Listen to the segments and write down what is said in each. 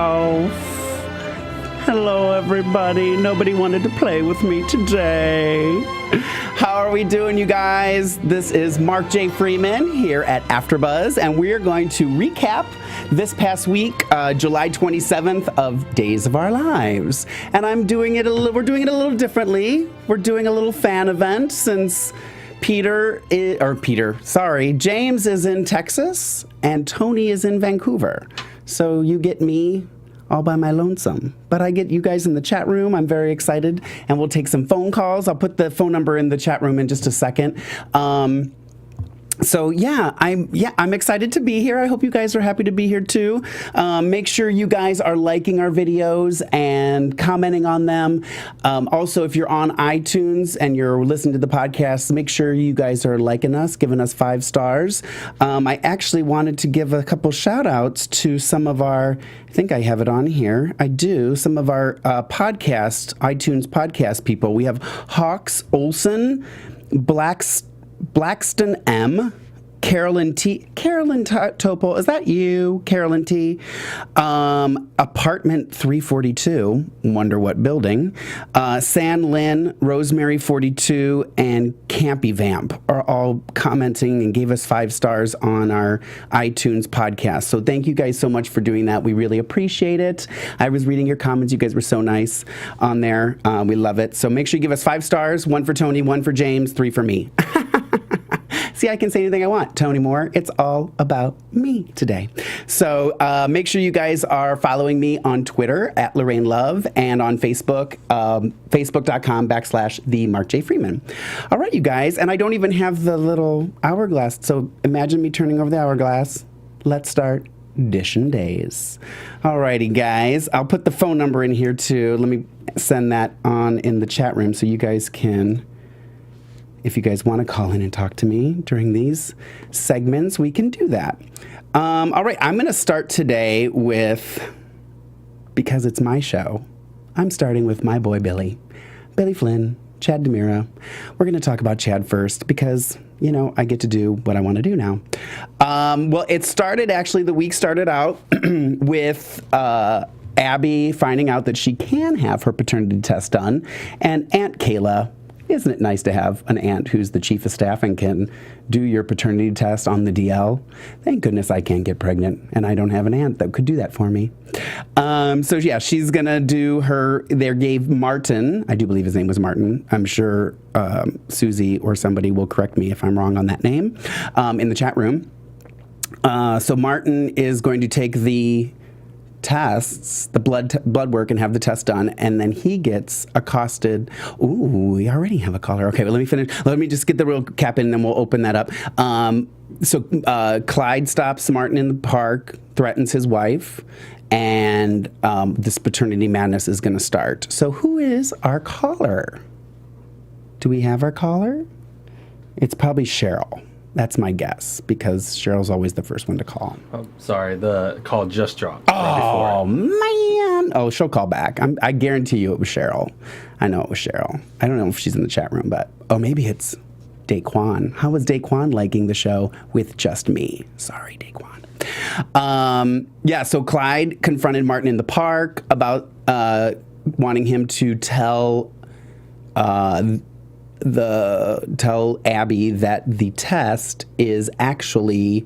Oh, hello, everybody. Nobody wanted to play with me today. How are we doing, you guys? This is Mark J. Freeman here at AfterBuzz, and we're going to recap this past week, July 27th of Days of Our Lives. And we're doing it a little differently. We're doing a little fan event since James is in Texas and Tony is in Vancouver. So you get me all by my lonesome. But I get you guys in the chat room. I'm very excited. And we'll take some phone calls. I'll put the phone number in the chat room in just a second. I'm excited to be here. I hope you guys are happy to be here too. Make sure you guys are liking our videos and commenting on them. Also, if you're on iTunes and you're listening to the podcast, make sure you guys are liking us, giving us 5 stars. I actually wanted to give a couple shout outs to some of our, I think I have it on here. I do. Some of our iTunes podcast people. We have Hawks Olson, Blackston M, Carolyn Topol, is that you, Carolyn T? Apartment 342, wonder what building. San Lynn, Rosemary 42, and Campy Vamp are all commenting and gave us 5 stars on our iTunes podcast. So thank you guys so much for doing that. We really appreciate it. I was reading your comments. You guys were so nice on there. We love it. So make sure you give us 5 stars, 1 for Tony, 1 for James, 3 for me. See, I can say anything I want. Tony Moore, it's all about me today. So make sure you guys are following me on Twitter at Lorraine Love and on Facebook, facebook.com/the Mark J. Freeman. All right, you guys. And I don't even have the little hourglass. So imagine me turning over the hourglass. Let's start DISHIN Days. All righty, guys. I'll put the phone number in here too. Let me send that on in the chat room so you guys can... If you guys want to call in and talk to me during these segments, we can do that. All right, I'm going to start today with, because it's my show, I'm starting with my boy Billy Flynn, Chad DeMira. We're going to talk about Chad first because, you know, I get to do what I want to do now. Well, the week started out with Abby finding out that she can have her paternity test done, and Aunt Kayla. Isn't it nice to have an aunt who's the chief of staff and can do your paternity test on the DL? Thank goodness I can't get pregnant, and I don't have an aunt that could do that for me. She's going to do they gave Martin, I do believe his name was Martin. I'm sure Susie or somebody will correct me if I'm wrong on that name in the chat room. So Martin is going to take the tests, the blood work, and have the test done, and then he gets accosted. Ooh, we already have a caller. Okay, but let me finish. Let me just get the real cap in, and then we'll open that up. Clyde stops Martin in the park, threatens his wife, and this paternity madness is going to start. So who is our caller? Do we have our caller? It's probably Cheryl. That's my guess, because Cheryl's always the first one to call. Oh, sorry, the call just dropped. Oh, man. Oh, she'll call back. I guarantee you it was Cheryl. I know it was Cheryl. I don't know if she's in the chat room, but, maybe it's Daquan. How was Daquan liking the show with just me? Sorry, Daquan. So Clyde confronted Martin in the park about wanting him to tell Abby that the test is actually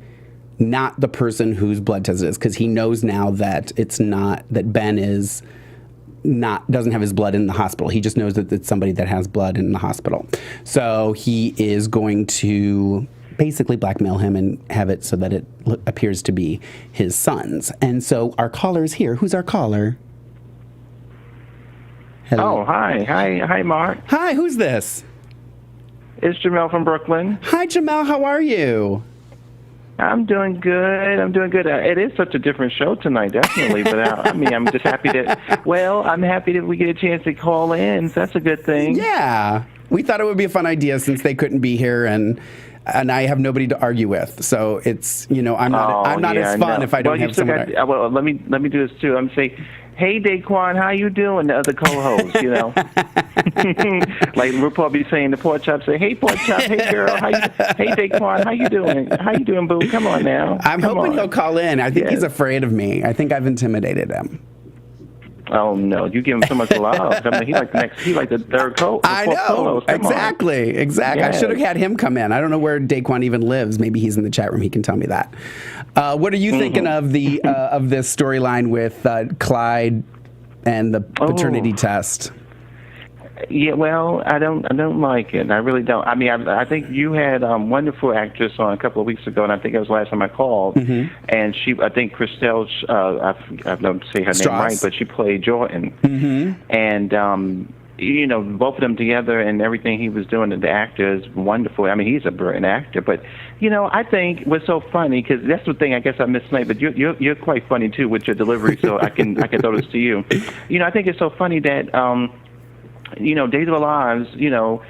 not the person whose blood test it is, because he knows now that it's not, that Ben doesn't have his blood in the hospital. He just knows that it's somebody that has blood in the hospital. So he is going to basically blackmail him and have it so that it appears to be his son's. And so our caller is here. Who's our caller? Hello. Oh, hi, Mark. Hi, who's this? It's Jamel from Brooklyn. Hi, Jamel. How are you? I'm doing good. It is such a different show tonight, definitely. But I'm just happy I'm happy that we get a chance to call in. So that's a good thing. Yeah. We thought it would be a fun idea since they couldn't be here, and I have nobody to argue with. So it's, I'm not as fun if I don't have someone. Let me do this too. I'm saying, "Hey, Daquan, how you doing?" The other co-host, you know, like RuPaul be saying, the pork chop say, "Hey, pork chop, hey girl, hey Daquan, how you doing? How you doing, boo? Come on now." I'm hoping he'll call in. I think Yes. he's afraid of me. I think I've intimidated him. Oh no, you give him so much love. I mean, he like the third co-host. I know. Exactly. I Yes. should have had him come in. I don't know where Daquan even lives. Maybe he's in the chat room. He can tell me that. What are you thinking of the of this storyline with Clyde and the paternity test? Yeah, well, I don't like it. I really don't. I mean, I think you had wonderful actress on a couple of weeks ago, and I think it was the last time I called. And I think Christelle, I don't say her name right, but she played Jordan. And you know, both of them together and everything he was doing, the actor is wonderful. I mean, he's a brilliant actor. But you know, I think what's so funny, because that's the thing. I guess I mislaid, but you're quite funny too with your delivery. So I can throw this to you. You know, I think it's so funny that. You know, Days of Our Lives, you know,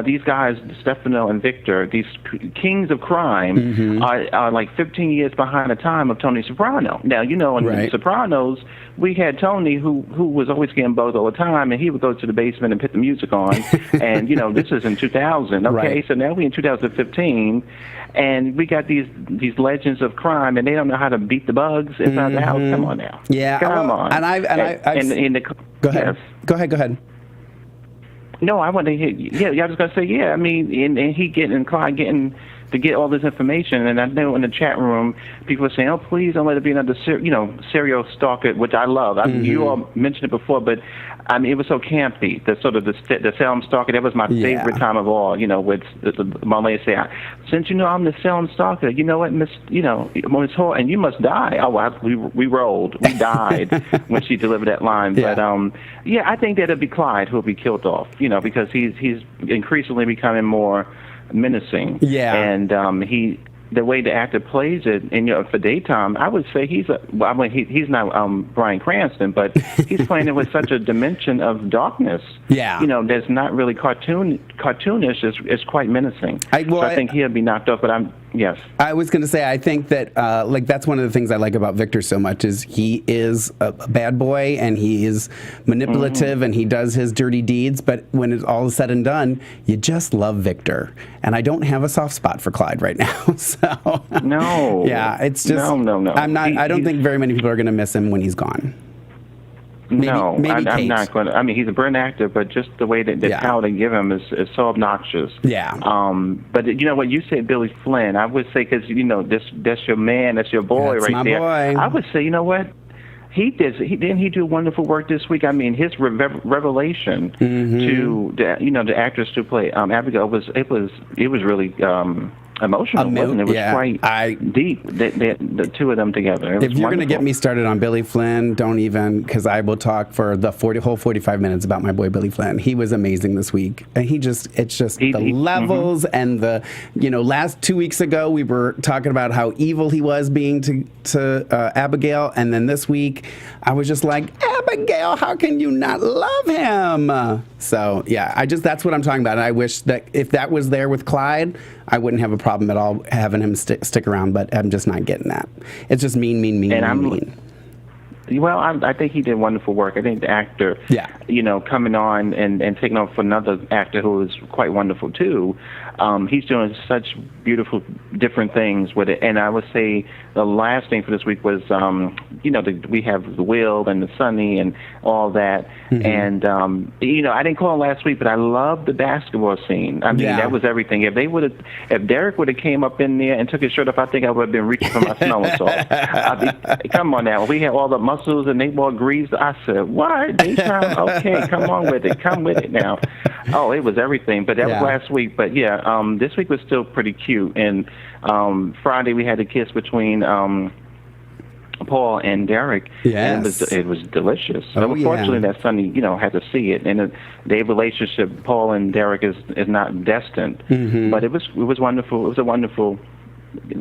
these guys, Stefano and Victor, these kings of crime, are like 15 years behind the time of Tony Soprano. Now, you know, in The Sopranos, we had Tony who was always getting bugged all the time, and he would go to the basement and put the music on. And, you know, this is in 2000, okay? So now we're in 2015, and we got these legends of crime, and they don't know how to beat the bugs inside the house. Come on now. Yeah. Come on. Go ahead. Go ahead. No, I want to hear. Yeah, I was going to say, yeah. I mean, and he Clyde getting to get all this information, and I know in the chat room people are saying, "Oh, please don't let it be another, serial stalker," which I love. I mean, you all mentioned it before, but I mean, it was so campy. The sort of the Salem stalker. That was my favorite time of all. You know, with Marlene say, "Since you know I'm the Salem stalker, you know what, Miss Hall, and you must die." Oh, well, we died when she delivered that line. Yeah. But yeah, I think that it'll be Clyde who'll be killed off. You know, because he's increasingly becoming more menacing. Yeah. And the way the actor plays it, and for daytime, I would say he's not Bryan Cranston, but he's playing it with such a dimension of darkness. Yeah. You know, that's not really cartoonish. It's quite menacing. I think he'll be knocked off. But yes. I was going to say, I think that that's one of the things I like about Victor so much is he is a bad boy and he is manipulative and he does his dirty deeds. But when it's all said and done, you just love Victor. And I don't have a soft spot for Clyde right now. So no. Yeah, it's just no. I don't think very many people are going to miss him when he's gone. Maybe I'm not going to. I mean, he's a brilliant actor, but just the way that the power they give him is so obnoxious. Yeah. But you know what? You said Billy Flynn. I would say, because, you know, that's your man, that's your boy right there. Boy. I would say, you know what? Didn't he do wonderful work this week? I mean, his revelation to the actress to play Abigail was really emotional, wasn't it? It was quite deep, the two of them together. If you're going to get me started on Billy Flynn, don't even, because I will talk for the whole 45 minutes about my boy Billy Flynn. He was amazing this week. And it's just the levels and the, last 2 weeks ago we were talking about how evil he was being to Abigail. And then this week I was just like, Abigail, how can you not love him? So yeah, that's what I'm talking about. And I wish that if that was there with Clyde, I wouldn't have a problem at all having him stick around, but I'm just not getting that. It's just mean. Well, I think he did wonderful work. I think the actor, coming on and taking on for another actor who is quite wonderful too, he's doing such beautiful, different things with it. And I would say the last thing for this week was, we have the Will and the Sunny and all that. And, I didn't call last week, but I loved the basketball scene. I mean, that was everything. If Derek would have came up in there and took his shirt off, I think I would have been reaching for my smelling salt. Come on now. We had all the muscles and they were greased. I said, what? Daytime? Okay, come on with it. Come with it now. Oh, it was everything. But that was last week. But this week was still pretty cute. And Friday we had a kiss between Paul and Derek. Yes. And it was delicious. Unfortunately, that Sunday, had to see it. And their relationship, Paul and Derek, is not destined. But it was wonderful. It was a wonderful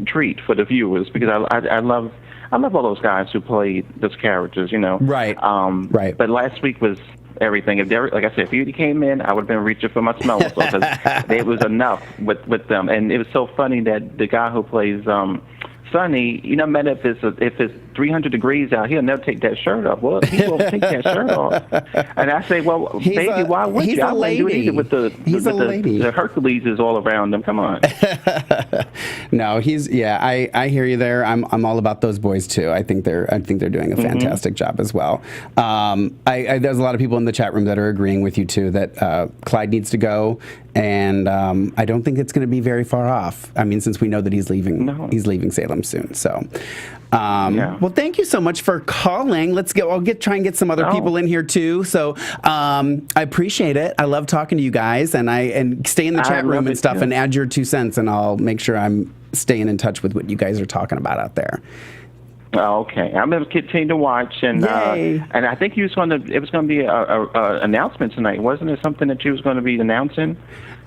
treat for the viewers, because I love all those guys who played those characters. Right. Right. But last week was everything. If Derek, like I said, if he came in, I would have been reaching for my smell whistle, because it was enough with them. And it was so funny that the guy who plays sunny, no matter if it's 300 degrees out, he'll never take that shirt off. Well, he won't take that shirt off. And I say, well, baby, why would you? I wouldn't do it either with the Hercules is all around him. Come on. No, I hear you there. I'm all about those boys too. I think they're doing a fantastic job as well. There's a lot of people in the chat room that are agreeing with you too that Clyde needs to go, and I don't think it's going to be very far off. I mean, since we know that he's leaving Salem soon. So, well, thank you so much for calling. Let's go. I'll try and get some other people in here too. So, I appreciate it. I love talking to you guys, and stay in the chat room and stuff, and add your 2 cents, and I'll make sure I'm staying in touch with what you guys are talking about out there. Okay, I'm going to continue to watch, and I think it was going to be a announcement tonight, wasn't it? Something that you was going to be announcing?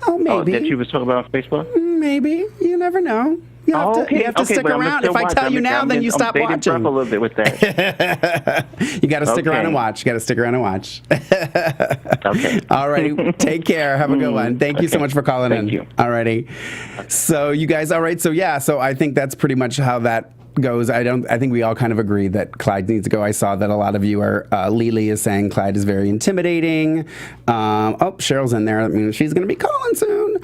Oh, maybe that you was talking about on Facebook. Maybe, you never know. You have to stick around. If I tell you now, then you stop watching. A little bit with that. You got to stick around and watch. Okay. All righty. Take care. Have a good one. Thank you so much for calling in. Thank you. All righty. So you guys, all right. So I think that's pretty much how that goes. I think we all kind of agree that Clyde needs to go. I saw that a lot of you are, Lily is saying Clyde is very intimidating. Cheryl's in there. That means she's going to be calling soon.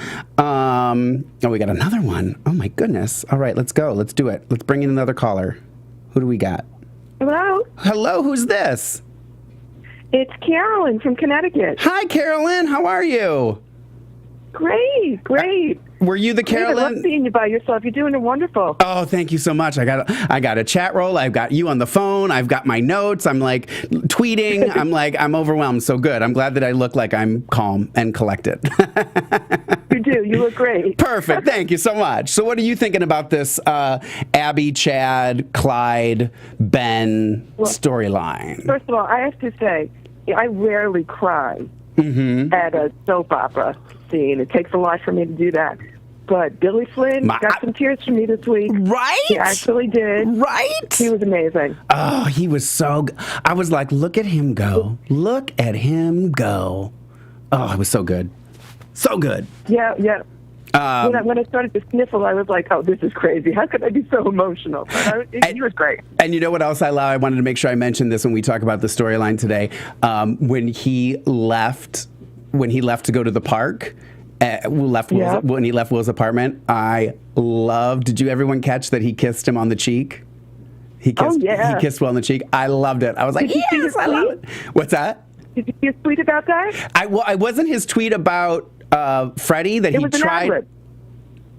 We got another one. Oh my goodness. All right, let's go. Let's do it. Let's bring in another caller. Who do we got? Hello, who's this? it's Carolyn from Connecticut. Hi, Carolyn. How are you? Great. Were you the Carolyn? I love seeing you by yourself. You're doing wonderful. Oh, thank you so much. I got a chat roll. I've got you on the phone. I've got my notes. I'm like tweeting. I'm overwhelmed. So good. I'm glad that I look like I'm calm and collected. You do. You look great. Perfect. Thank you so much. So what are you thinking about this Abby, Chad, Clyde, Ben storyline? First of all, I have to say, I rarely cry at a soap opera scene. It takes a lot for me to do that. But Billy Flynn got some tears from me this week. Right? He actually did. Right? He was amazing. Oh, he was so good. I was like, look at him go. Look at him go. Oh, it was so good. So good. Yeah. When I started to sniffle, I was like, oh, this is crazy. How could I be so emotional? He was great. And you know what else I love? I wanted to make sure I mentioned this when we talk about the storyline today. When he left to go to the park, when he left Will's apartment, I loved. Did everyone catch that he kissed him on the cheek? He kissed Will on the cheek. I loved it. I was like, yes, I love it. What's that? Did you see his tweet about that? I wasn't his tweet about Freddie that he tried.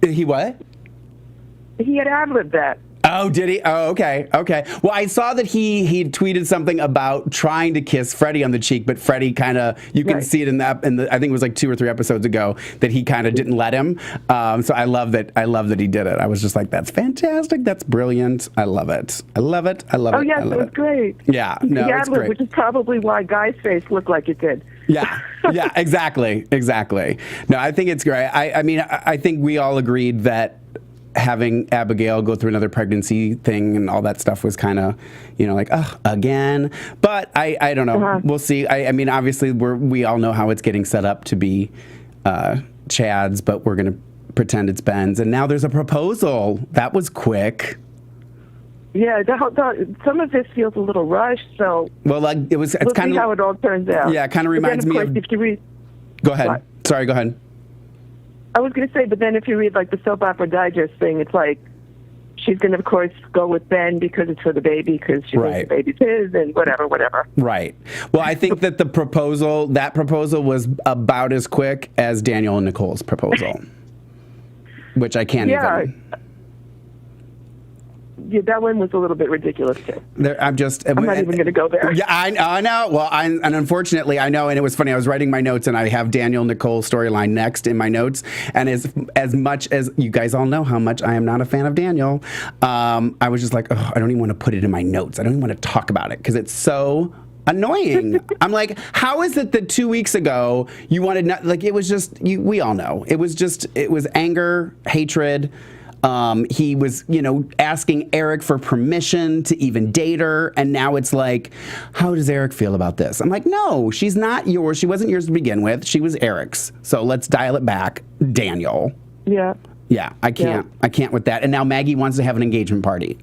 He what? He had ad-libbed that. Oh, did he? Oh, okay. Well, I saw that he tweeted something about trying to kiss Freddie on the cheek, but Freddie kind of, you can see it I think it was like 2 or 3 episodes ago that he kind of didn't let him. So I love that he did it. I was just like, that's fantastic. That's brilliant. I love it. Oh, yes, it was great. Yeah, no, it's great. Which is probably why Guy's face looked like it did. Yeah, exactly. No, I think it's great. I mean, I think we all agreed that having Abigail go through another pregnancy thing and all that stuff was kind of, like, again. But I don't know. We'll see. I mean, obviously, we all know how it's getting set up to be Chad's, but we're going to pretend it's Ben's. And now there's a proposal. That was quick. Yeah, some of this feels a little rushed. So well, it's kind of how it all turns out. Yeah, it kind of reminds me of. If you read, go ahead. What? Sorry, go ahead. I was going to say, but then if you read like the soap opera digest thing, it's like she's going to, of course, go with Ben because it's for the baby, because she thinks the baby's his, and whatever. Right. Well, I think that that proposal was about as quick as Daniel and Nicole's proposal, which I can't even. Yeah, that one was a little bit ridiculous too. I'm not even going to go there. Yeah, I know. Well, and unfortunately, I know. And it was funny. I was writing my notes, and I have Daniel Nicole storyline next in my notes. And as much as you guys all know how much I am not a fan of Daniel, I was just like, I don't even want to put it in my notes. I don't even want to talk about it because it's so annoying. I'm like, how is it that 2 weeks ago you wanted it was just we all know it was anger, hatred. He was, asking Eric for permission to even date her. And now it's like, how does Eric feel about this? I'm like, no, she's not yours. She wasn't yours to begin with. She was Eric's. So let's dial it back. Daniel. Yeah. Yeah, I can't. Yeah. I can't with that. And now Maggie wants to have an engagement party.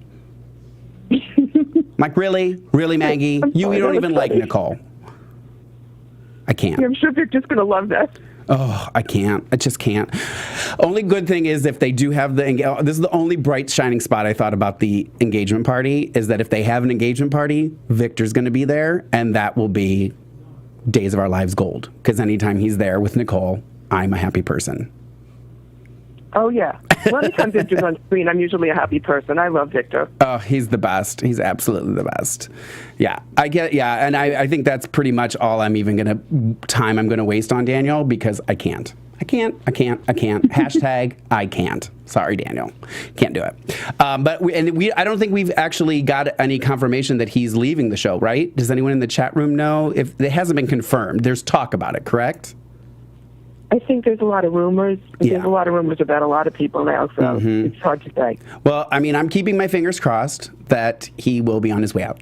Like, really? Really, Maggie? You don't even like Nicole. I can't. Yeah, I'm sure Victor's going to love that. Oh, I can't. I just can't. Only good thing is if they do have this is the only bright shining spot I thought about the engagement party is that if they have an engagement party, Victor's going to be there, and that will be Days of Our Lives gold. Because anytime he's there with Nicole, I'm a happy person. Oh, yeah. Well, anytime Victor's on screen, I'm usually a happy person. I love Victor. Oh, he's the best. He's absolutely the best. Yeah, and I think that's pretty much all I'm going to waste on Daniel because I can't. Hashtag I can't. Sorry, Daniel. Can't do it. But I don't think we've actually got any confirmation that he's leaving the show, right? Does anyone in the chat room know? If it hasn't been confirmed, there's talk about it, correct? I think there's a lot of rumors. Yeah. There's a lot of rumors about a lot of people now, so it's hard to say. Well, I mean, I'm keeping my fingers crossed that he will be on his way out.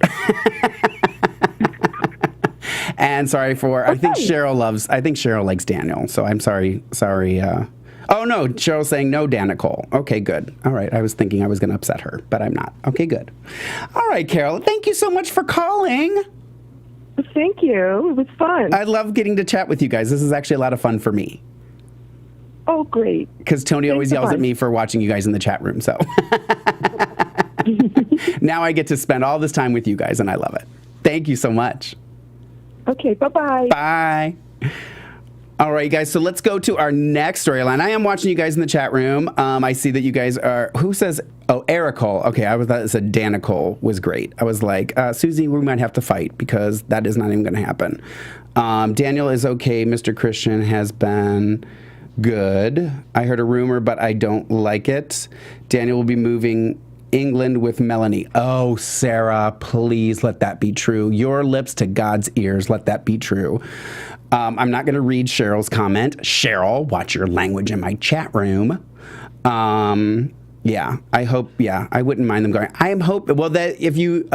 And I think Cheryl likes Daniel, so I'm sorry. Oh, no, Cheryl's saying no, Dan Nicole. Okay, good. All right, I was thinking I was going to upset her, but I'm not. Okay, good. All right, Carol, thank you so much for calling. Thank you. It was fun. I love getting to chat with you guys. This is actually a lot of fun for me. Oh, great. Because Tony always yells at me for watching you guys in the chat room, so. Now I get to spend all this time with you guys, and I love it. Thank you so much. Okay, bye-bye. Bye. All right, guys, so let's go to our next storyline. I am watching you guys in the chat room. I see that you guys are, who says, oh, Ericole. Okay, I thought it said Danicole was great. I was like, Susie, we might have to fight because that is not even going to happen. Daniel is okay. Mr. Christian has been good. I heard a rumor, but I don't like it. Daniel will be moving England with Melanie. Oh, Sarah, please let that be true. Your lips to God's ears, let that be true. I'm not going to read Cheryl's comment. Cheryl, watch your language in my chat room. Yeah, I hope, I wouldn't mind them going. I am hoping, well, that if you,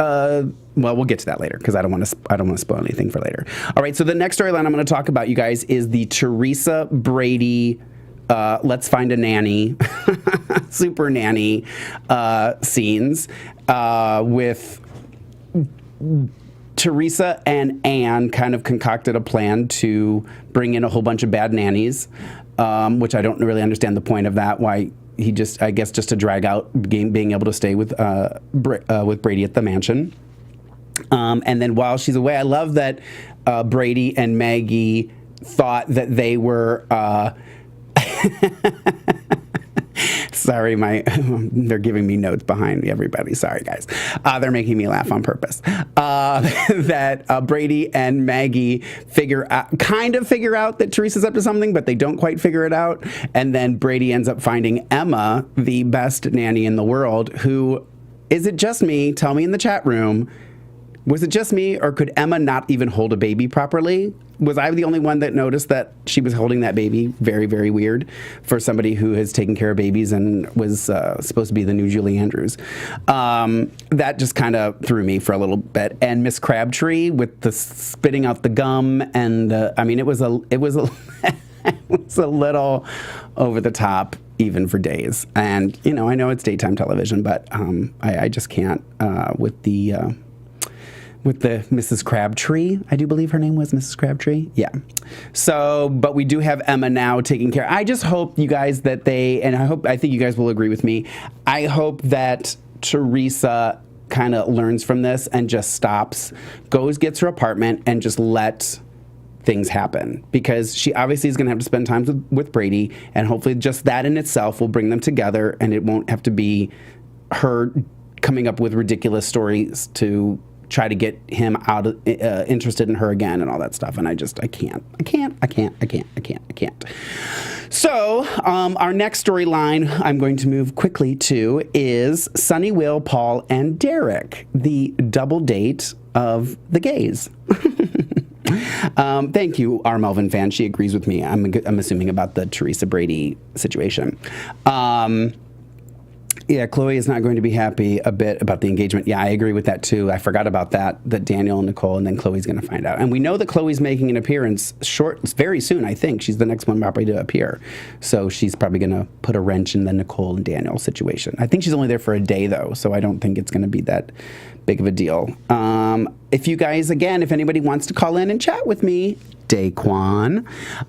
we'll get to that later because I don't want to spoil anything for later. All right, so the next storyline I'm going to talk about, you guys, is the Teresa Brady let's find a nanny, super nanny scenes with Teresa and Anne kind of concocted a plan to bring in a whole bunch of bad nannies, which I don't really understand the point of that. Why he just to drag out being able to stay with Brady at the mansion. And then while she's away, I love that Brady and Maggie thought that they were. Sorry, they're giving me notes behind everybody. Sorry, guys. They're making me laugh on purpose. That Brady and Maggie kind of figure out that Teresa's up to something, but they don't quite figure it out. And then Brady ends up finding Emma, the best nanny in the world, who, is it just me? Tell me in the chat room. Was it just me, or could Emma not even hold a baby properly? Was I the only one that noticed that she was holding that baby? Very, very weird for somebody who has taken care of babies and was supposed to be the new Julie Andrews. That just kind of threw me for a little bit. And Miss Crabtree with the spitting out the gum, and it was a it was a little over the top, even for Days. And I know it's daytime television, but I just can't with the Mrs. Crabtree. I do believe her name was Mrs. Crabtree. Yeah. So, but we do have Emma now taking care. I just hope you guys that I think you guys will agree with me. I hope that Teresa kind of learns from this and just stops, gets her apartment and just let things happen, because she obviously is going to have to spend time with Brady, and hopefully just that in itself will bring them together, and it won't have to be her coming up with ridiculous stories to try to get him interested in her again and all that stuff. And I can't. So our next storyline I'm going to move quickly to is Sunny, Will, Paul, and Derek, the double date of the gays. Thank you, our Melvin fan. She agrees with me. I'm assuming about the Teresa Brady situation. Yeah, Chloe is not going to be happy a bit about the engagement. Yeah, I agree with that too. I forgot about that Daniel and Nicole, and then Chloe's going to find out. And we know that Chloe's making an appearance very soon, I think. She's the next one probably to appear. So she's probably going to put a wrench in the Nicole and Daniel situation. I think she's only there for a day, though, so I don't think it's going to be that big of a deal. If you guys, again, if anybody wants to call in and chat with me, Daquan.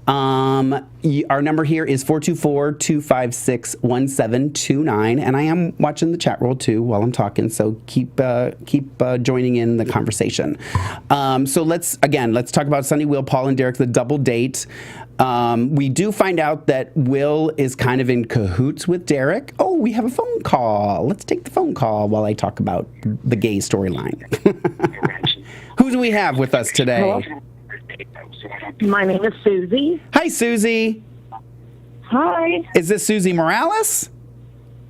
Our number here is 424-256-1729, and I am watching the chat roll too while I'm talking, so keep joining in the conversation. So let's talk about Sunny, Will, Paul, and Derek, the double date. We do find out that Will is kind of in cahoots with Derek. Oh, we have a phone call. Let's take the phone call while I talk about the gay storyline. Who do we have with us today? Hello? My name is Susie. Hi, Susie. Hi. Is this Susie Morales?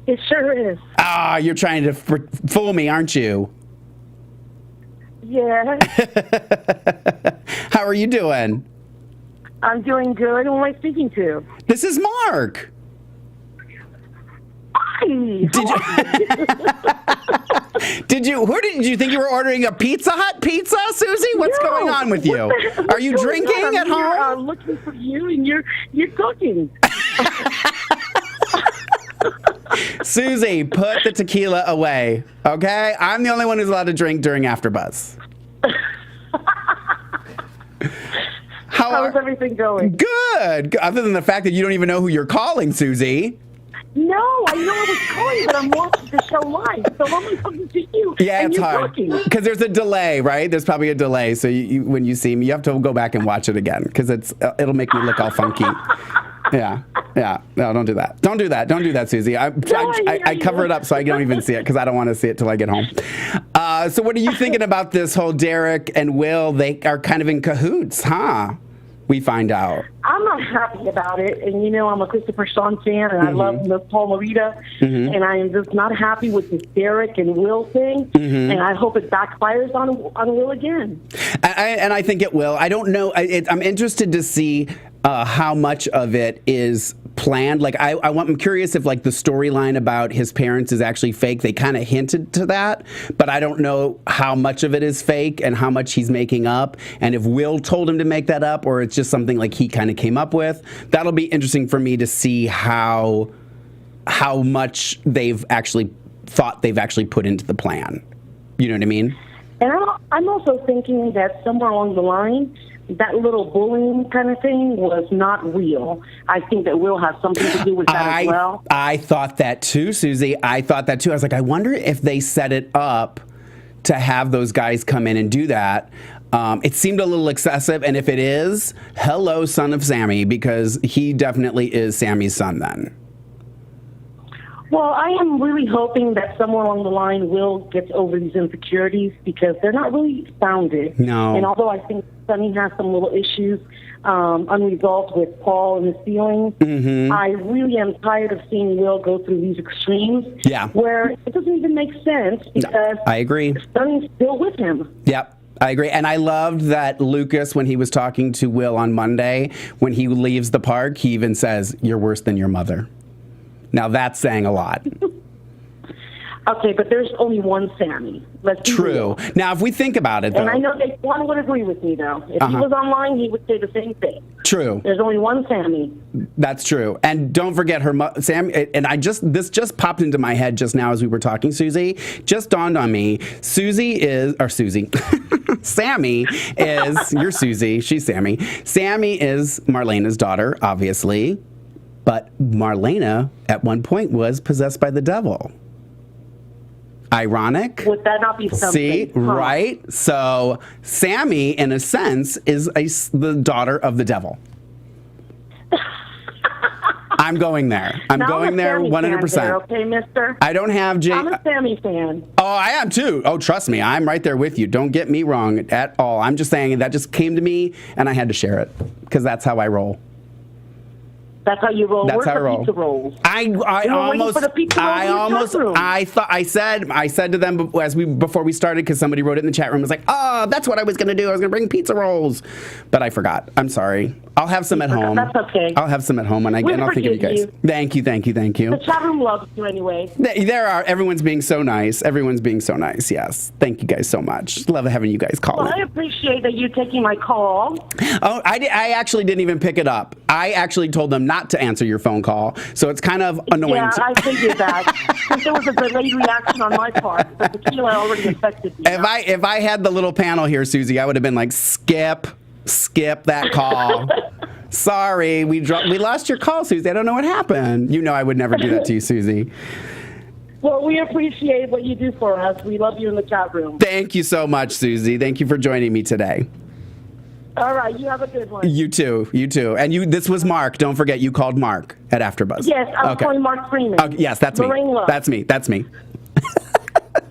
It sure is. Ah, you're trying to fool me, aren't you? Yeah. How are you doing? I'm doing good. Who am I speaking to? This is Mark. Hi. Did you think you were ordering a Pizza Hut pizza, Susie? What's going on with you? Are you drinking at home? I'm looking for you, and you're cooking. Susie, put the tequila away, okay? I'm the only one who's allowed to drink during AfterBuzz. How's everything going? Good. Other than the fact that you don't even know who you're calling, Susie. No, I know I was calling, but I'm watching the show live, so I'm talking to you. Yeah, and it's you're hard because there's a delay, right? There's probably a delay, so you when you see me, you have to go back and watch it again because it'll make me look all funky. Yeah. No, don't do that. Don't do that, Susie. I cover it up so I don't even see it because I don't want to see it till I get home. So what are you thinking about this whole Derek and Will? They are kind of in cahoots, huh? We find out. I'm not happy about it, and I'm a Christopher Sean fan, and I love Paul Morita, and I am just not happy with this Derek and Will thing, and I hope it backfires on Will again. And I think it will. I don't know. I'm interested to see how much of it is planned. Like I'm curious if like the storyline about his parents is actually fake. They kind of hinted to that, but I don't know how much of it is fake and how much he's making up, and if Will told him to make that up or it's just something like he kind of came up with. That'll be interesting for me to see how much they've actually put into the plan. You know what I mean? And I'm also thinking that somewhere along the line, that little bullying kind of thing was not real. I think that Will has something to do with that as well. I thought that too, Susie. I thought that too. I was like, I wonder if they set it up to have those guys come in and do that. It seemed a little excessive, and if it is, hello, son of Sammy, because he definitely is Sammy's son then. Well, I am really hoping that somewhere along the line Will gets over these insecurities because they're not really founded. No. And although I think Sonny has some little issues unresolved with Paul and his feelings, I really am tired of seeing Will go through these extremes where it doesn't even make sense because I agree. Sonny's still with him. Yep. I agree. And I loved that Lucas, when he was talking to Will on Monday, when he leaves the park, he even says, "You're worse than your mother." Now that's saying a lot. Okay, but there's only one Sammy. Let's be real. Now, if we think about it, though. And I know Daquan would agree with me, though. If he was online, he would say the same thing. True. There's only one Sammy. That's true. And don't forget Sam, and this just popped into my head just now as we were talking, Susie. Just dawned on me. Sammy is, you're Susie, she's Sammy. Sammy is Marlena's daughter, obviously. But Marlena, at one point, was possessed by the devil. Ironic. Would that not be something? See, right? So Sammy, in a sense, is the daughter of the devil. I'm going there. I'm going there 100%. Okay, mister? I don't have I'm a Sammy fan. Oh, I am too. Oh, trust me. I'm right there with you. Don't get me wrong at all. I'm just saying that just came to me and I had to share it because that's how I roll. That's how you roll. That's how I roll. Pizza rolls? I said to them before we started because somebody wrote it in the chat room. I was like, oh, that's what I was going to do. I was going to bring pizza rolls, but I forgot. I'm sorry. I'll have some at home. That's okay. I'll have some at home, and I'll think of you guys. Thank you. The chat room loves you anyway. Everyone's being so nice. Yes. Thank you guys so much. Love having you guys call. Well, I appreciate that you taking my call. Oh, I actually didn't even pick it up. I actually told them not to answer your phone call, so it's kind of annoying. Yeah, I figured that. Since there was a delayed reaction on my part, the tequila already affected me. If I had the little panel here, Susie, I would have been like, skip that call. Sorry, we lost your call, Susie. I don't know what happened. You know I would never do that to you, Susie. Well, we appreciate what you do for us. We love you in the chat room. Thank you so much, Susie. Thank you for joining me today. All right, you have a good one. You too. And this was Mark. Don't forget, you called Mark at AfterBuzz. Yes, I'm calling Mark Freeman. Yes, that's me. That's me.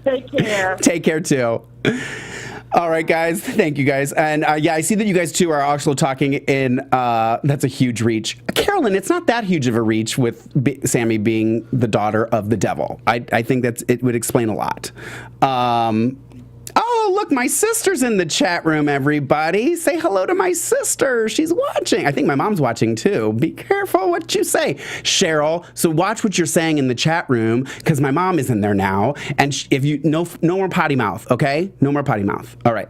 Take care. Take care, too. All right, guys. Thank you, guys. And I see that you guys, too, are also talking in, that's a huge reach. Carolyn, it's not that huge of a reach with Sammy being the daughter of the devil. I think it would explain a lot. Oh, look, my sister's in the chat room, everybody. Say hello to my sister. She's watching. I think my mom's watching, too. Be careful what you say. Cheryl, so watch what you're saying in the chat room, because my mom is in there now. And if you, no more potty mouth, okay? No more potty mouth. All right.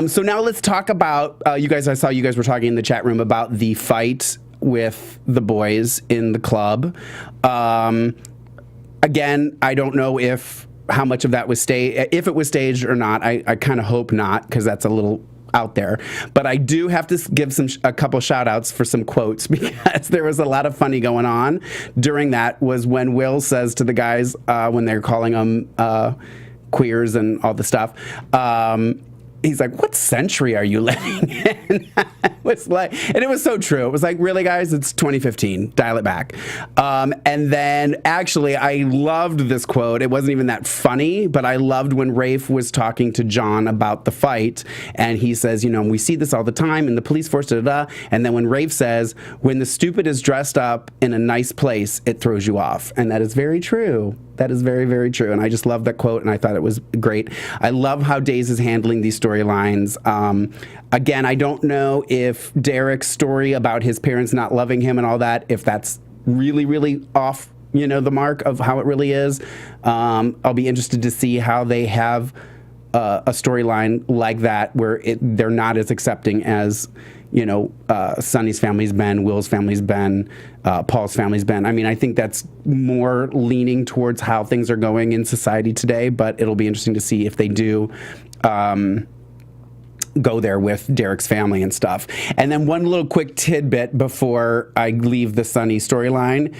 So now let's talk about, you guys, I saw you guys were talking in the chat room about the fight with the boys in the club. Again, I don't know how much of that was if it was staged or not. I kind of hope not, because that's a little out there. But I do have to give a couple shout outs for some quotes, because there was a lot of funny going on during that. Was when Will says to the guys, when they're calling them queers and all the stuff, he's like, what century are you living in? And it was so true. It was like, really, guys, it's 2015. Dial it back. And then, actually, I loved this quote. It wasn't even that funny, but I loved when Rafe was talking to John about the fight. And he says, we see this all the time in the police force, da-da-da. And then when Rafe says, when the stupid is dressed up in a nice place, it throws you off. And that is very true. That is very, very true. And I just love that quote, and I thought it was great. I love how Days is handling these storylines. Again, I don't know if Derek's story about his parents not loving him and all that, if that's really, really off, the mark of how it really is. I'll be interested to see how they have a storyline like that, where they're not as accepting as, Sonny's family's been, Will's family's been, Paul's family's been. I mean, I think that's more leaning towards how things are going in society today, but it'll be interesting to see if they do go there with Derek's family and stuff. And then one little quick tidbit before I leave the Sonny storyline.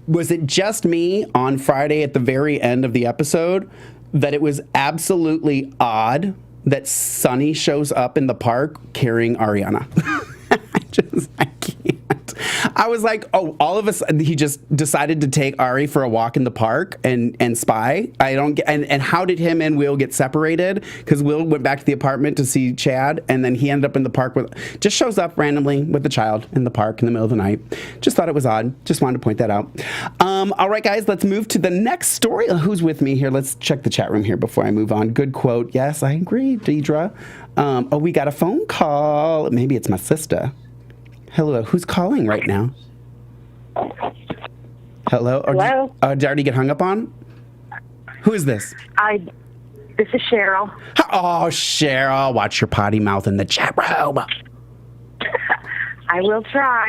Was it just me on Friday at the very end of the episode that it was absolutely odd that Sonny shows up in the park carrying Ariana? I can't. I was like, oh, all of a sudden he just decided to take Ari for a walk in the park and spy. I don't get, and how did him and Will get separated? Because Will went back to the apartment to see Chad, and then he ended up in the park just shows up randomly with the child in the park in the middle of the night. Just thought it was odd. Just wanted to point that out. All right, guys, let's move to the next story. Who's with me here? Let's check the chat room here before I move on. Good quote. Yes, I agree, Deidre. We got a phone call. Maybe it's my sister. Hello, who's calling right now? Hello? Hello? Did I already get hung up on? Who is this? This is Cheryl. Oh, Cheryl, watch your potty mouth in the chat room. I will try.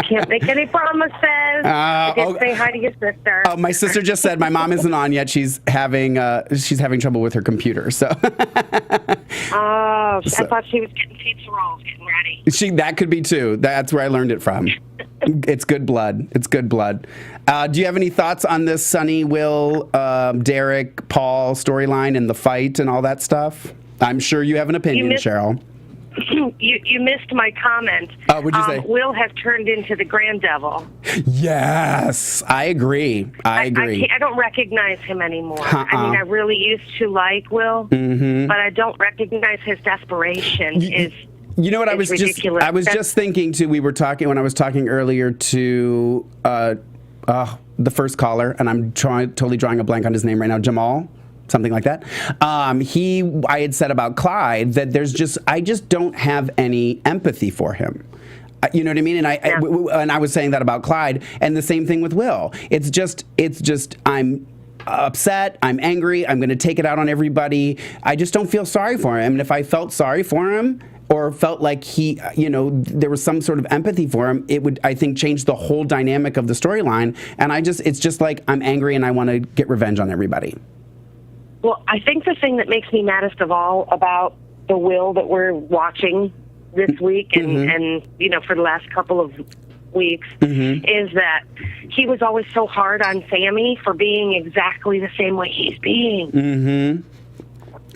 Can't make any promises. I did say hi to your sister. Oh, my sister just said my mom isn't on yet. She's having trouble with her computer. So. I thought she was getting pizza rolls, getting ready. That could be too. That's where I learned it from. It's good blood. It's good blood. Do you have any thoughts on this Sonny, Will, Derek, Paul storyline and the fight and all that stuff? I'm sure you have an opinion, Cheryl. You missed my comment. Oh, what'd you say? Will has turned into the Grand Devil. Yes, I agree. I agree. I don't recognize him anymore. I mean, I really used to like Will, but I don't recognize his desperation. You know what? I was just thinking too. We were talking when I was talking earlier to the first caller, and I'm totally drawing a blank on his name right now. Jamal something like that. I had said about Clyde that I just don't have any empathy for him. You know what I mean? And I was saying that about Clyde, and the same thing with Will. It's just I'm upset, I'm angry, I'm going to take it out on everybody. I just don't feel sorry for him. And if I felt sorry for him, or felt like he, there was some sort of empathy for him, it would, I think, change the whole dynamic of the storyline. And it's just like, I'm angry and I want to get revenge on everybody. Well, I think the thing that makes me maddest of all about the Will that we're watching this week and for the last couple of weeks is that he was always so hard on Sammy for being exactly the same way he's being.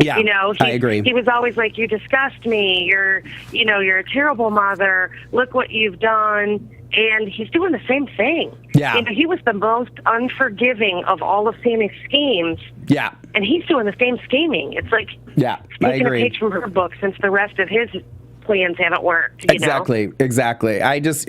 Yeah, I agree. He was always like, "You disgust me. You're a terrible mother. Look what you've done." And he's doing the same thing. Yeah. He was the most unforgiving of all of Sammy's schemes. Yeah. And he's doing the same scheming. It's like he's taking a page from her book since the rest of his plans haven't worked. Exactly. I just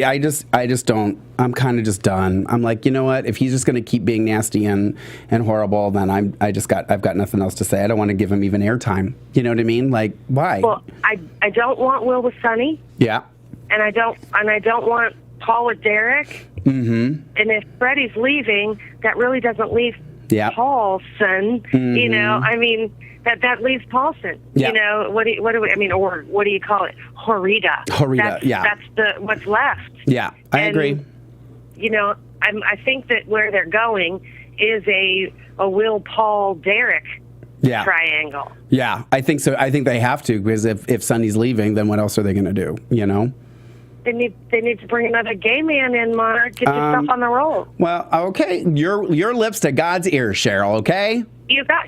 don't. I'm kind of just done. I'm like, you know what? If he's just going to keep being nasty and horrible, then I've got nothing else to say. I don't want to give him even airtime. You know what I mean? Like, why? Well, I don't want Will with Sonny. Yeah. And I don't want Paul with Derek. And if Freddie's leaving, that really doesn't leave Paul's son. I mean. That leaves Paulson. Yeah. What do you call it? Horita. That's what's left. Yeah, I agree. I think that where they're going is a Will, Paul, Derek triangle. Yeah, I think so. I think they have to, because if Sonny's leaving, then what else are they going to do? They need to bring another gay man in, Mark. Get yourself on the roll. Well, okay, your lips to God's ears, Cheryl. Okay. You got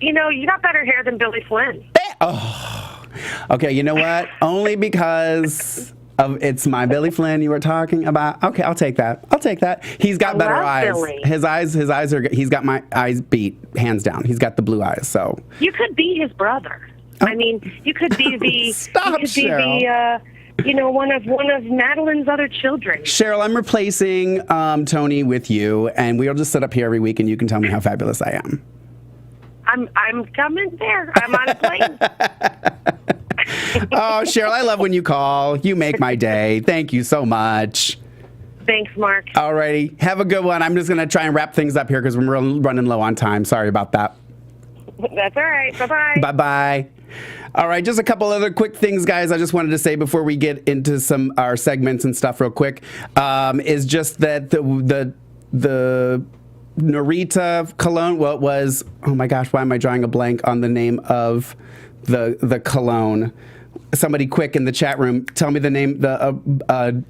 better hair than Billy Flynn. Oh, okay. You know what? Only because it's my Billy Flynn you were talking about. Okay, I'll take that. He's got better eyes. Billy. His eyes are. He's got my eyes beat hands down. He's got the blue eyes. So you could be his brother. I mean, you could be the. Stop, Cheryl. One of Madeline's other children. Cheryl, I'm replacing Tony with you, and we'll just sit up here every week, and you can tell me how fabulous I am. I'm coming there. I'm on a plane. Oh, Cheryl, I love when you call. You make my day. Thank you so much. Thanks, Mark. All righty. Have a good one. I'm just going to try and wrap things up here because we're running low on time. Sorry about that. That's all right. Bye-bye. Bye-bye. All right, just a couple other quick things, guys. I just wanted to say before we get into our segments and stuff real quick, is just that the Narita cologne, well, it was, oh my gosh, why am I drawing a blank on the name of the cologne? Somebody quick in the chat room, tell me the name, oh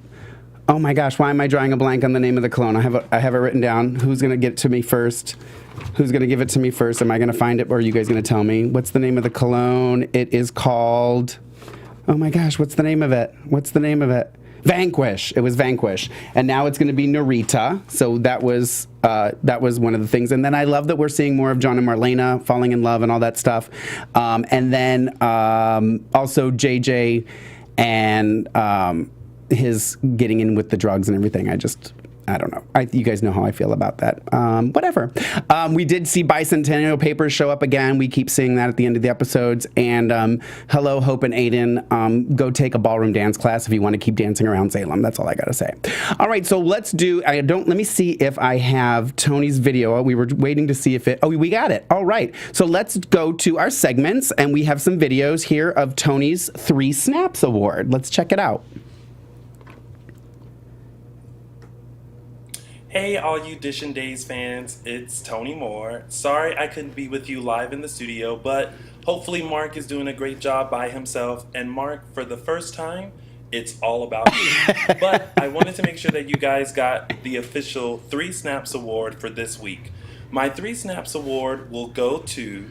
my gosh, why am I drawing a blank on the name of the cologne? I have it written down. Who's going to get it to me first? Who's going to give it to me first? Am I going to find it, or are you guys going to tell me? What's the name of the cologne? It is called, oh my gosh, what's the name of it? Vanquish. It was Vanquish, and now it's going to be Narita. So that was one of the things. And then I love that we're seeing more of John and Marlena falling in love and all that stuff. And then also JJ and his getting in with the drugs and everything. I don't know. You guys know how I feel about that. Whatever. We did see bicentennial papers show up again. We keep seeing that at the end of the episodes. And hello, Hope and Aiden. Go take a ballroom dance class if you want to keep dancing around Salem. That's all I got to say. All right, so let me see if I have Tony's video. We were waiting to see if we got it. All right. So let's go to our segments, and we have some videos here of Tony's 3 Snaps Award. Let's check it out. Hey, all you DISHIN Days fans, it's Tony Moore. Sorry I couldn't be with you live in the studio, but hopefully Mark is doing a great job by himself. And Mark, for the first time, it's all about you. But I wanted to make sure that you guys got the official 3 Snaps Award for this week. My 3 Snaps Award will go to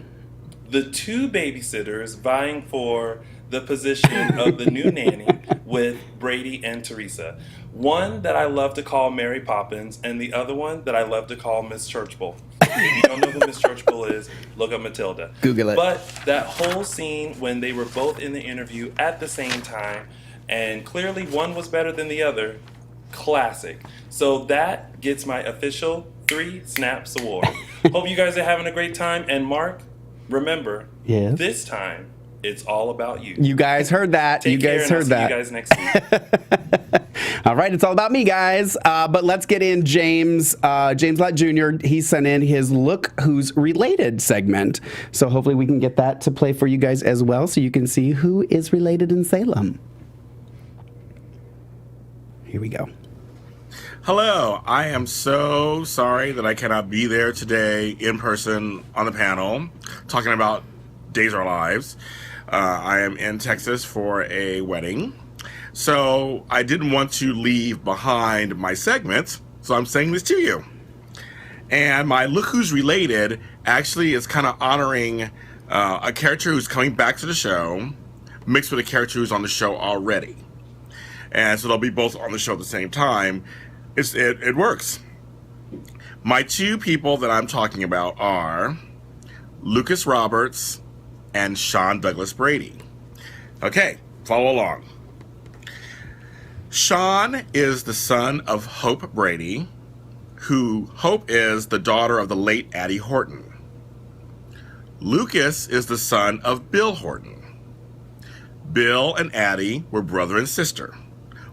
the 2 babysitters vying for the position of the new nanny with Brady and Teresa. One that I love to call Mary Poppins, and the other one that I love to call Miss Churchbull. If you don't know who Miss Churchbull is, look up Matilda. Google it. But that whole scene when they were both in the interview at the same time, and clearly one was better than the other, classic. So that gets my official 3 Snaps Award. Hope you guys are having a great time, and Mark, remember, Yes. this time it's all about you. You guys heard that. Take you care, guys and I'll heard see that. you guys next week. All right, it's all about me, guys. But let's get in James Lott Jr. He sent in his Look Who's Related segment. So hopefully we can get that to play for you guys as well so you can see who is related in Salem. Here we go. Hello, I am so sorry that I cannot be there today in person on the panel talking about Days of Our Lives. I am in Texas for a wedding. So I didn't want to leave behind my segment, so I'm saying this to you. And my Look Who's Related actually is kind of honoring a character who's coming back to the show, mixed with a character who's on the show already. And so they'll be both on the show at the same time. It works. My two people that I'm talking about are Lucas Roberts and Sean Douglas Brady. Okay, follow along. Sean is the son of Hope Brady, who Hope is the daughter of the late Addie Horton. Lucas is the son of Bill Horton. Bill and Addie were brother and sister,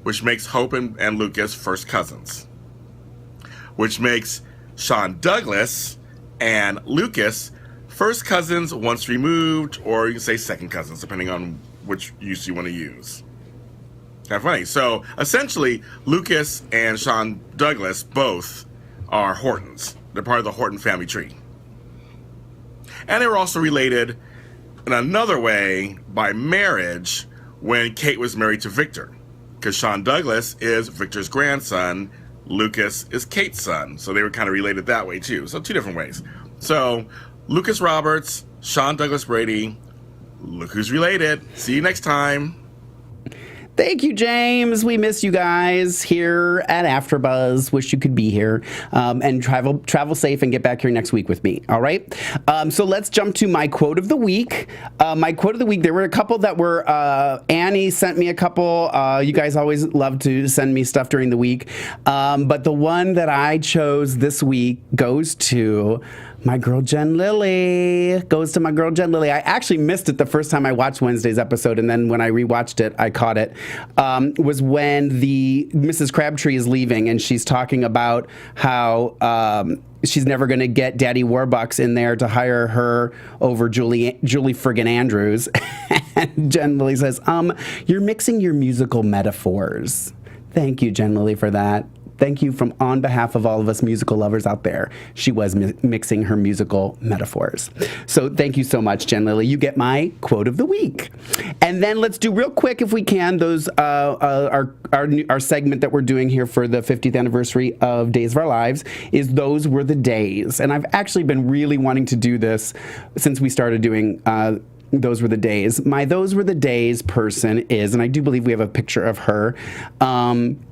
which makes Hope and Lucas first cousins, which makes Sean Douglas and Lucas first cousins once removed, or you can say second cousins, depending on which use you want to use. Kind of funny. So essentially, Lucas and Sean Douglas both are Hortons. They're part of the Horton family tree. And they were also related in another way by marriage when Kate was married to Victor, because Sean Douglas is Victor's grandson, Lucas is Kate's son. So they were kind of related that way too. So two different ways. So Lucas Roberts, Sean Douglas Brady, Look Who's Related. See you next time. Thank you, James. We miss you guys here at AfterBuzz. Wish you could be here. And travel safe and get back here next week with me. All right? So let's jump to my quote of the week. My quote of the week, there were a couple that were, Annie sent me a couple. You guys always love to send me stuff during the week. But the one that I chose this week goes to my girl Jen Lilly. Goes to my girl Jen Lilly. I actually missed it the first time I watched Wednesday's episode, and then when I rewatched it, I caught it. Was when the Mrs. Crabtree is leaving, and she's talking about how she's never going to get Daddy Warbucks in there to hire her over Julie friggin' Andrews. And Jen Lilly says, "You're mixing your musical metaphors." Thank you, Jen Lilly, for that. Thank you on behalf of all of us musical lovers out there. She was mixing her musical metaphors. So thank you so much, Jen Lilly. You get my quote of the week. And then let's do real quick, if we can, those our segment that we're doing here for the 50th anniversary of Days of Our Lives is Those Were the Days. And I've actually been really wanting to do this since we started doing Those Were the Days. My Those Were the Days person is, and I do believe we have a picture of her,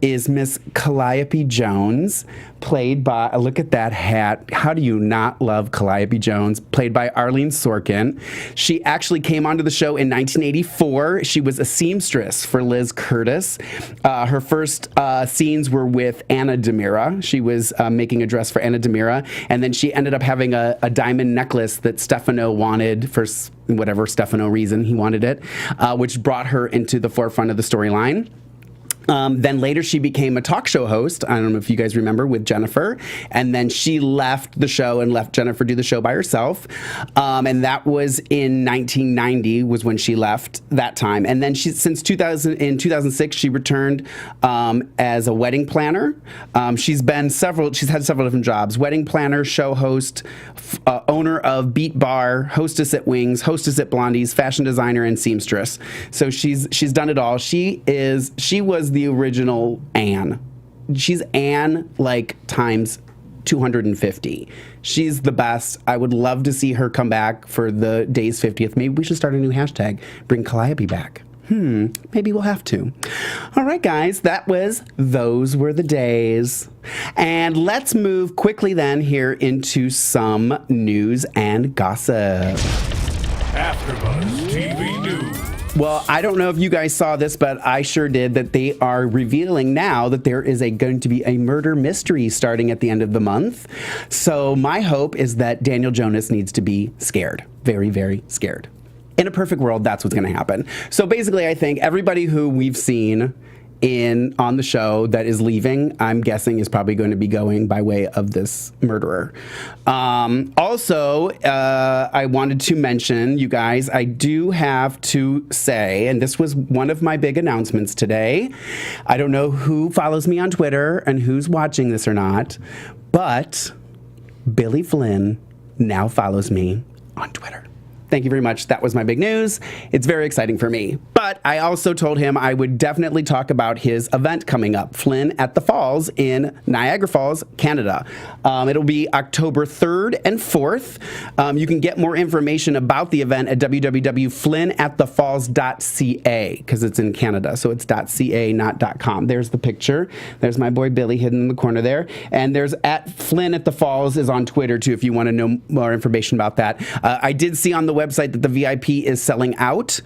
is Miss Calliope Jones, played by, look at that hat. How do you not love Calliope Jones? Played by Arlene Sorkin. She actually came onto the show in 1984. She was a seamstress for Liz Curtis. Her first scenes were with Anna Demira. She was making a dress for Anna Demira, and then she ended up having a diamond necklace that Stefano wanted for whatever Stefano reason he wanted it, which brought her into the forefront of the storyline. Then later she became a talk show host. I don't know if you guys remember, with Jennifer. And then she left the show and left Jennifer do the show by herself. And that was in 1990 was when she left that time. And then since 2006, she returned as a wedding planner. She's had several different jobs: wedding planner, show host, owner of Beat Bar, hostess at Wings, hostess at Blondie's, fashion designer, and seamstress. So she's done it all. She was the original Anne. She's Anne like times 250. She's the best. I would love to see her come back for the Days 50th. Maybe we should start a new hashtag. Bring Calliope back. Maybe we'll have to. All right, guys, that was Those Were the Days. And let's move quickly then here into some news and gossip. AfterBuzz TV News. Well, I don't know if you guys saw this, but I sure did, that they are revealing now that there is going to be a murder mystery starting at the end of the month. So my hope is that Daniel Jonas needs to be scared. Very, very scared. In a perfect world, that's what's going to happen. So basically, I think everybody who we've seen on the show that is leaving, I'm guessing is probably going to be going by way of this murderer. Also, I wanted to mention, you guys, I do have to say, and this was one of my big announcements today. I don't know who follows me on Twitter and who's watching this or not, but Billy Flynn now follows me on Twitter. Thank you very much. That was my big news. It's very exciting for me. But I also told him I would definitely talk about his event coming up, Flynn at the Falls in Niagara Falls, Canada. It'll be October 3rd and 4th. You can get more information about the event at www.flynnatthefalls.ca because it's in Canada. So it's .ca, not .com. There's the picture. There's my boy Billy hidden in the corner there. And there's at Flynn at the Falls is on Twitter too if you want to know more information about that. I did see on the website that the VIP is selling out.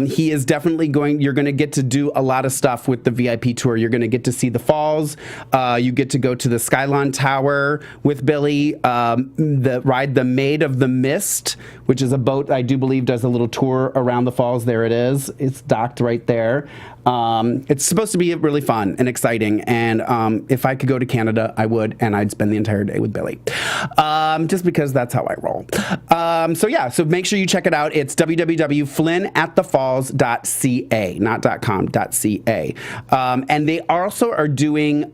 He is definitely you're going to get to do a lot of stuff with the VIP tour. You're going to get to see the falls. You get to go to the Skylon Tower with Billy, ride the Maid of the Mist, which is a boat I do believe does a little tour around the falls. There it is. It's docked right there. It's supposed to be really fun and exciting, and if I could go to Canada, I would, and I'd spend the entire day with Billy, just because that's how I roll. So make sure you check it out. It's www.flynnatthefalls.ca, not .com, .ca. And they also are doing,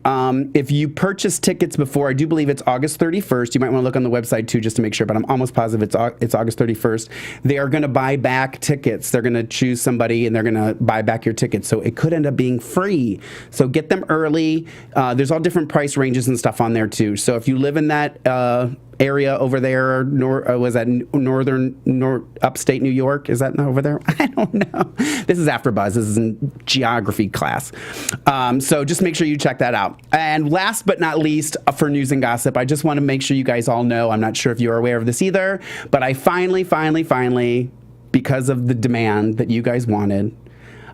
if you purchase tickets before, I do believe it's August 31st. You might want to look on the website too, just to make sure, but I'm almost positive it's August 31st. They are going to buy back tickets. They're going to choose somebody, and they're going to buy back your tickets. So it could end up being free. So get them early. There's all different price ranges and stuff on there too. So if you live in that area over there, was that upstate New York? Is that over there? I don't know. This is AfterBuzz. This is in geography class. So just make sure you check that out. And last but not least, for news and gossip, I just want to make sure you guys all know, I'm not sure if you're aware of this either, but I finally, because of the demand that you guys wanted,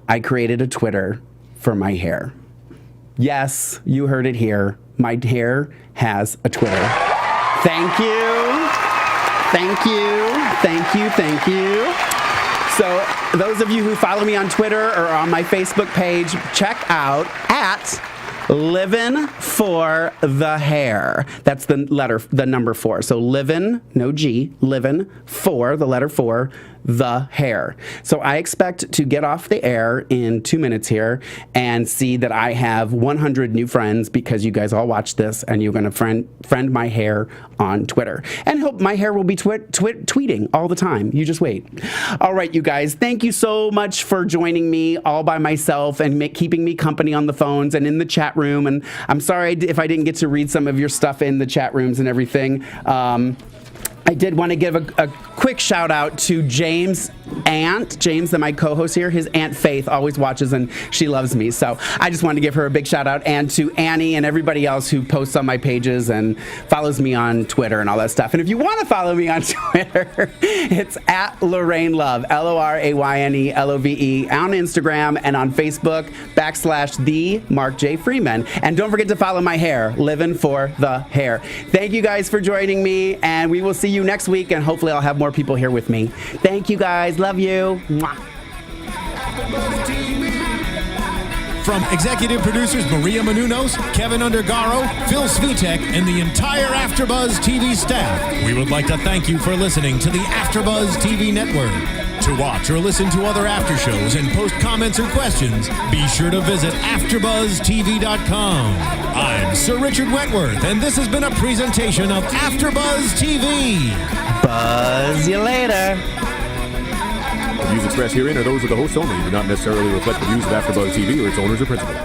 I created a Twitter for my hair. Yes, you heard it here. My hair has a Twitter. Thank you. Thank you. Thank you. Thank you. So those of you who follow me on Twitter or on my Facebook page, check out at Livin' for the Hair. That's the number 4. So Livin', no G, Livin' for, the letter 4, the hair. So I expect to get off the air in 2 minutes here and see that I have 100 new friends because you guys all watch this and you're going to friend my hair on Twitter. And hope my hair will be tweeting all the time. You just wait. All right, you guys, thank you so much for joining me all by myself and keeping me company on the phones and in the chat room. And I'm sorry if I didn't get to read some of your stuff in the chat rooms and everything. I did want to give a quick shout out to James' aunt. James, my co-host here, his Aunt Faith always watches and she loves me. So I just wanted to give her a big shout out, and to Annie and everybody else who posts on my pages and follows me on Twitter and all that stuff. And if you want to follow me on Twitter, it's at Lorraine Love, LORAYNELOVE, on Instagram and on Facebook, /the Mark J. Freeman. And don't forget to follow my hair, Livin' for the Hair. Thank you guys for joining me, and we will see you next week, and hopefully I'll have more people here with me. Thank you guys. Love you. Mwah. From executive producers Maria Menounos, Kevin Undergaro, Phil Svitek, and the entire AfterBuzz TV staff, we would like to thank you for listening to the AfterBuzz TV network. To watch or listen to other after shows and post comments or questions, be sure to visit AfterBuzzTV.com. I'm Sir Richard Wentworth, and this has been a presentation of AfterBuzz TV. Buzz you later. The views expressed herein are those of the hosts only and do not necessarily reflect the views of AfterBuzz TV or its owners or principals.